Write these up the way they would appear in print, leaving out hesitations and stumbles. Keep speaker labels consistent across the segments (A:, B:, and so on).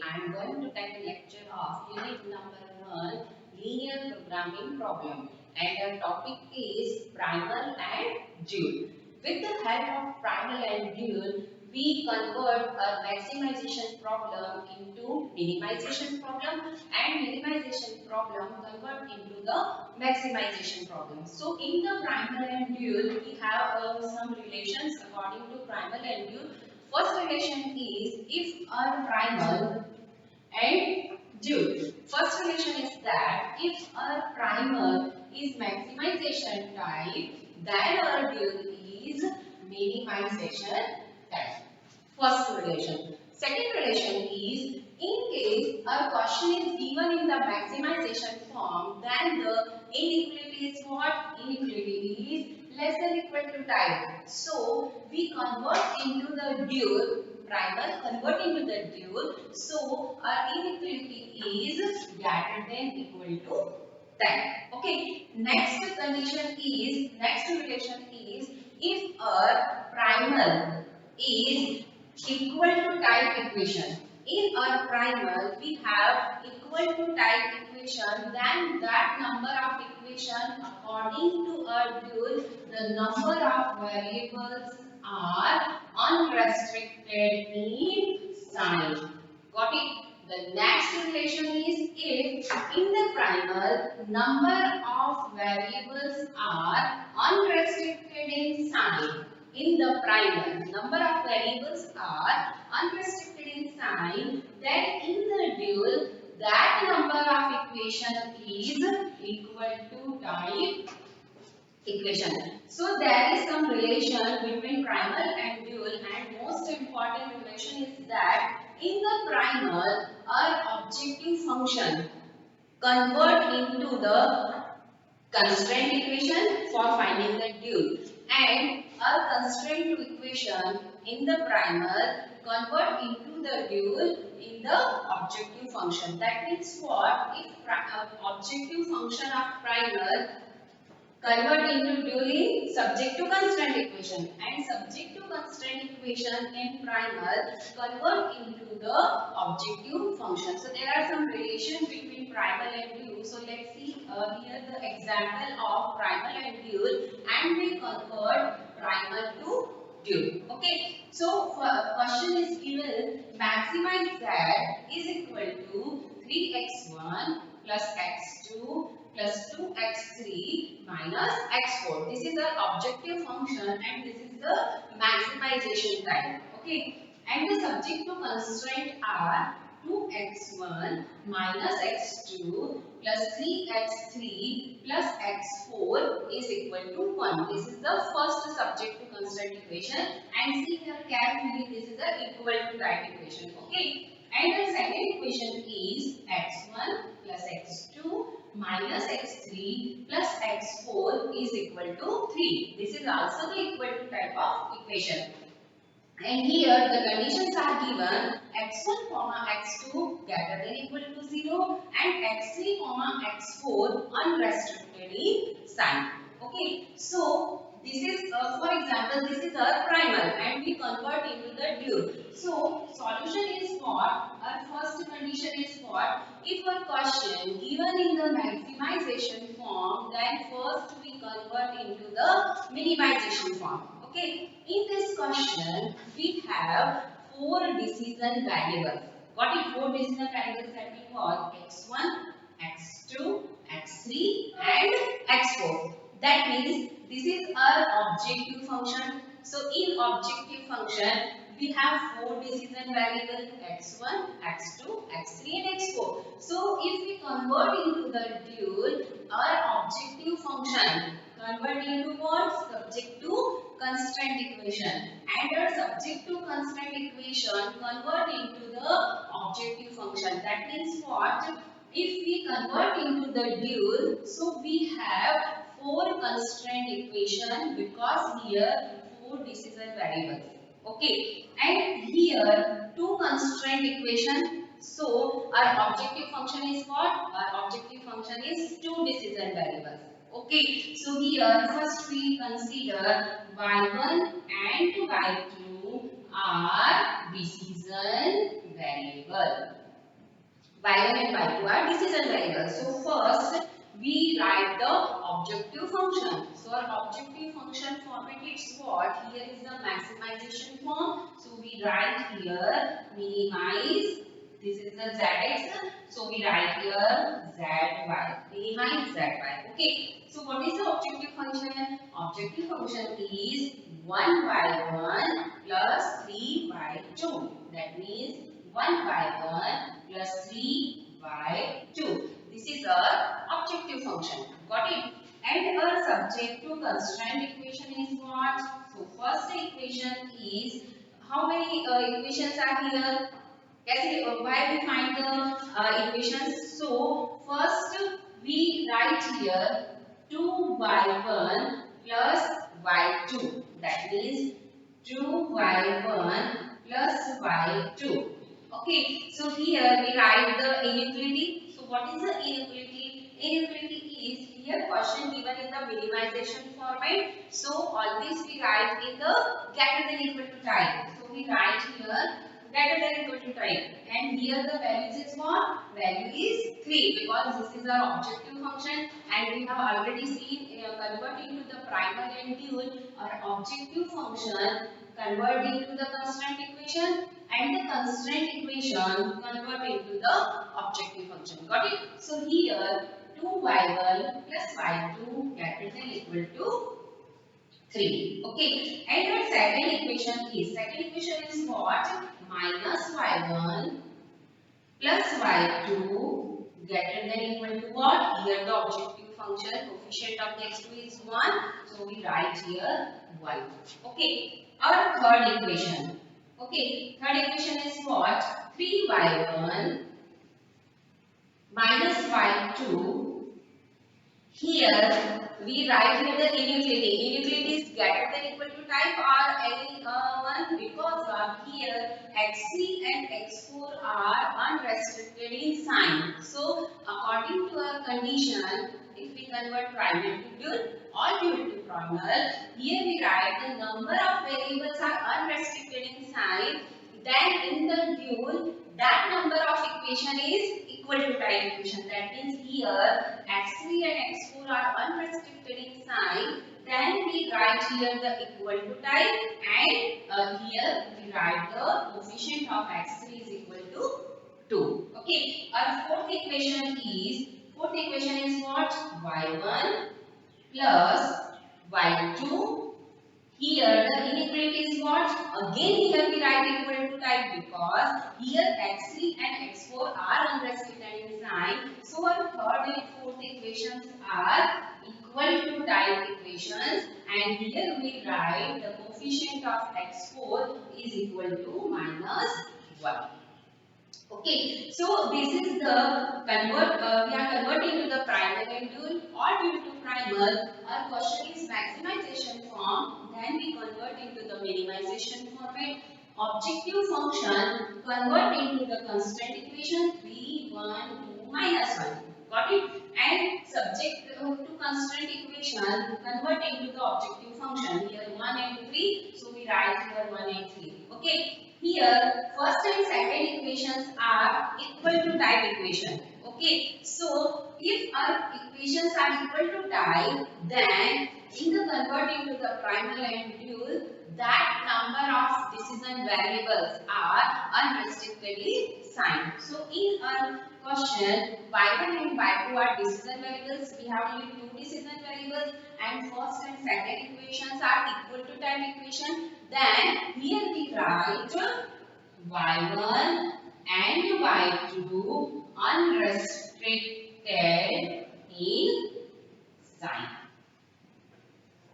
A: I am going to take a lecture of unit number 1, linear programming problem, and the topic is primal and dual. With the help of primal and dual, we convert a maximization problem into minimization problem, and minimization problem convert into the maximization problem. So in the primal and dual, we have some relations according to primal and dual. First relation is if a primal and dual. First relation is that if a primal is maximization type, then our dual is minimization type. First relation. Second relation is in case a question is given in the maximization form, then the inequality is what? Inequality is less than equal to type. So we convert into the dual, primal convert into the dual. So our inequality is greater than equal to 10. Okay. Next relation is if a primal is equal to type equation. In our primal, we have equal to type equation, then that number of equation according to our dual, the number of variables are unrestricted in sign. Got it? The next relation is if in the primal, number of variables are unrestricted in sign. In the primal, number of variables are unrestricted in sign, then in the dual, that number of equation is equal to type equation. So there is some relation between primal and dual, and most important relation is that in the primal, our objective function convert into the constraint equation for finding the dual, and a constraint to equation in the primal convert into the dual in the objective function. That means what? If objective function of primal convert into dual in subject to constraint equation, and subject to constraint equation in primal convert into the objective function. So there are some relation between primal and dual. So let's see here the example of primal and dual, and we convert primal to dual. Okay, so question is given maximize z is equal to 3x1 plus x2 plus 2x3 minus x4. This is our objective function, and this is the maximization type. Okay, and the subject to constraint are 2x1 minus x2 plus 3x3 plus x4 is equal to 1. This is the first subject to constraint equation, and see here carefully, this is the equal to type equation. Okay, and the second equation is x1 plus x2 minus x3 plus x4 is equal to 3. This is also the equal to type of equation. And here the conditions are given x1 comma x2 greater than equal to 0 and x3 comma x4 unrestricted in sign. Okay, so this is for example, this is our primal, and we convert into the dual. So solution is what? Our first condition is what? If a question given in the maximization form, then first we convert into the minimization form. Okay, in this question we have 4 decision variables. What is 4 decision variables that we call? X1, X2, X3 and X4. That means this is our objective function. So in objective function we have 4 decision variables x1, x2, x3 and x4. So if we convert into the dual, our objective function convert into what? Subject to constraint equation, and our subject to constraint equation convert into the objective function. That means what? If we convert into the dual, so we have 4 constraint equation because here 4 decision variables. Okay, and here 2 constraint equation. So our objective function is what? Our objective function is 2 decision variables. Okay, so here first we consider y1 and y2 are decision variable. y1 and y2 are decision variables. So first we write the objective function. So our objective function format is what? Here is the maximization form. So we write here minimize. This is the zx. So we write here zy. Minimize zy. Okay. So what is the objective function? Objective function is 1y1 plus 3y2. That means 1y1 plus 3y2. This is our objective function. Got it? And our subject to constraint equation is what? So first equation is, how many equations are here? Why we find the equations? So first we write here 2y1 plus y2. That means 2y1 plus y2. Okay, so here we write the inequality. So what is the inequality? Inequality is here question given in the minimization format. So always we write in the greater than equal to type. So we write here greater than equal to type. And here the value is what? Value is 3 because this is our objective function and we have already seen convert into the primal and dual. Our objective function convert into the constant equation and the constraint equation convert into the objective function. Got it? So here 2y1 plus y2 greater than equal to 3. Okay. And our second equation is what? Minus y1 plus y2 greater than equal to what? Here the objective function coefficient of the x2 is 1. So we write here 1. Okay. Our third equation. Okay. Third equation is what? 3y1 minus y2. Here we write here the inequality. Inequality is greater than equal to type or any one because here x3 and x4 are unrestricted in sign. So according to our condition, if we convert primal to dual or dual to primal, here we write the number of variables are unrestricted in sign. Then in the dual, that number of equation is equal to type equation. That means here x3 and x4 are unrestricted in sign. Then we write here the equal to type and here we write the coefficient of x3 is equal to 2. Okay. Our fourth equation is what? y1 plus y2. Here the inequality is what? Again here we write equal to type because here x3 and x4 are unrestricted in sign. So our third and fourth equations are equal to type equations and here we write the coefficient of x4 is equal to minus 1. Okay, so this is the we are converting to the primal and dual or dual to primal. Our question is maximization form, then we convert into the minimization format. Objective function convert into the constant equation 3, 1, 2, minus 1. Got it? And subject to constant equation convert into the objective function. Here 1 and 3, so we write here 1 and 3. Okay. Here, first and second equations are equal to type equation. Okay, so if our equations are equal to type, then in the converting to the primal and dual, that number of decision variables are unrestrictedly signed. So in our question, y1 and y2 are decision variables. We have only two decision variables, and first and second equations are equal to type equation. Then here we write y1 and y2 unrestricted in sign.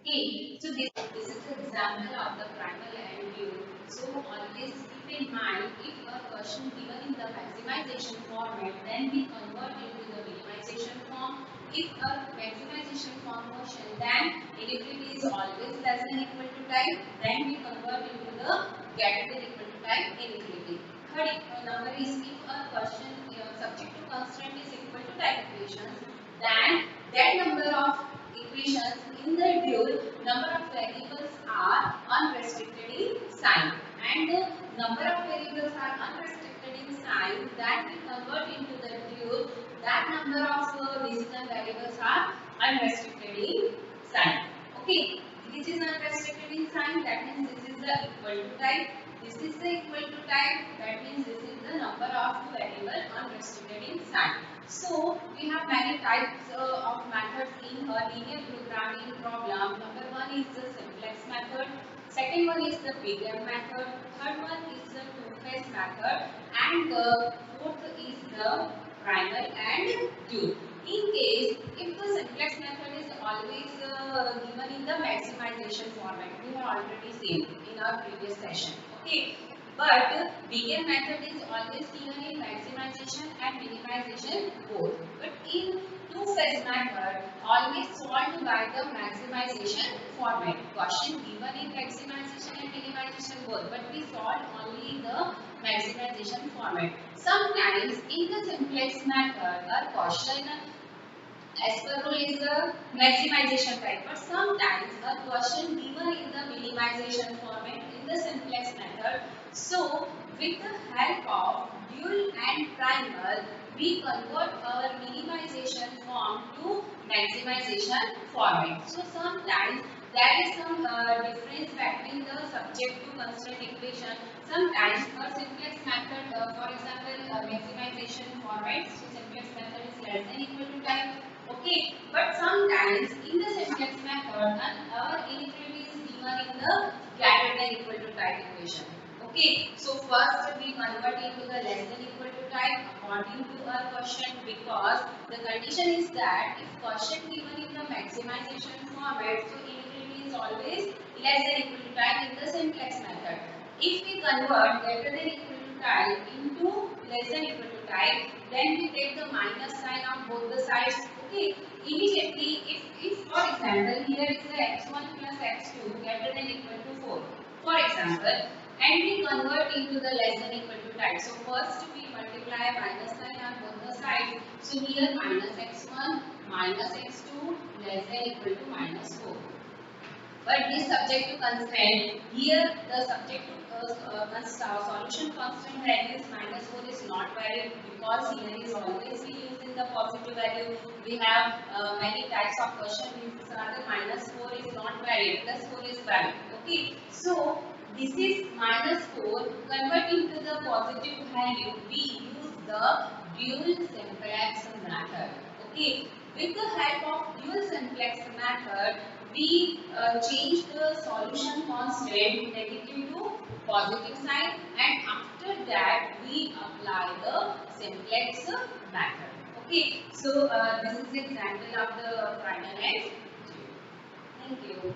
A: Okay, so this is the example of the primal and dual. So always keep in mind, if a question given in the maximization format, then we convert into the minimization form. If a maximization form question, then inequality is always less than equal to type, then we convert into the greater than equal to type inequality. Third number is if a question subject to constraint is equal to type equations, then that number of equations in the dual, number of variables are unrestricted in sign, and the number of variables are unrestricted in sign, that we convert into the dual, that number of decision variables are unrestricted in sign. Okay, this is unrestricted in sign, that means this is the equal to type. This is the equal to type, that means this is the number of variable unrestricted in sign. So we have many types of methods in a linear programming problem. Number one is the simplex method. Second one is the big M method. Third one is the two-phase method, and the fourth is the primal and dual. In case if the simplex method is always given in the maximization format, we have already seen in our previous session. Okay, but big method is always given in maximization and minimization both. But in two-phase method, always solved by the maximization format. Question given in maximization and minimization both, but we solve only the maximization format. Sometimes in the simplex method, a question as per rule is the maximization type, but sometimes a question given in the minimization format in the simplex method. So with the help of dual and primal, we convert our minimization form to maximization format. So sometimes there is some difference between the subject to constraint equation. Sometimes a simplex method, for example, maximization format, so simplex method is less than equal to type. Okay, but sometimes in the simplex method, our inequality is given in the greater than equal to type equation. Okay, so first we convert into the less than equal to type according to our question, because the condition is that if question given in the maximization format, so inequality is always less than equal to type in the simplex method. If we convert greater than equal to type into less than equal to type, then we take the minus sign on both the sides. Okay, immediately if for example here is the x1 plus x2 greater than equal to 4, for example, and we convert into the less than equal to type. So first we multiply minus sign on both the sides. So here minus x1 minus x2 less than equal to minus 4. But this subject to constraint, here the subject to solution constant value is minus 4 is not valid, because here is always we use in the positive value. We have many types of question, these are the minus 4 is not valid, plus 4 is valid. Okay, so this is minus 4, converting to the positive value, we use the dual simplex method. Okay, with the help of dual simplex method, we change the solution constant negative to positive sign, and after that we apply the simplex method. Okay, so this is the example of the primal and dual. Thank you.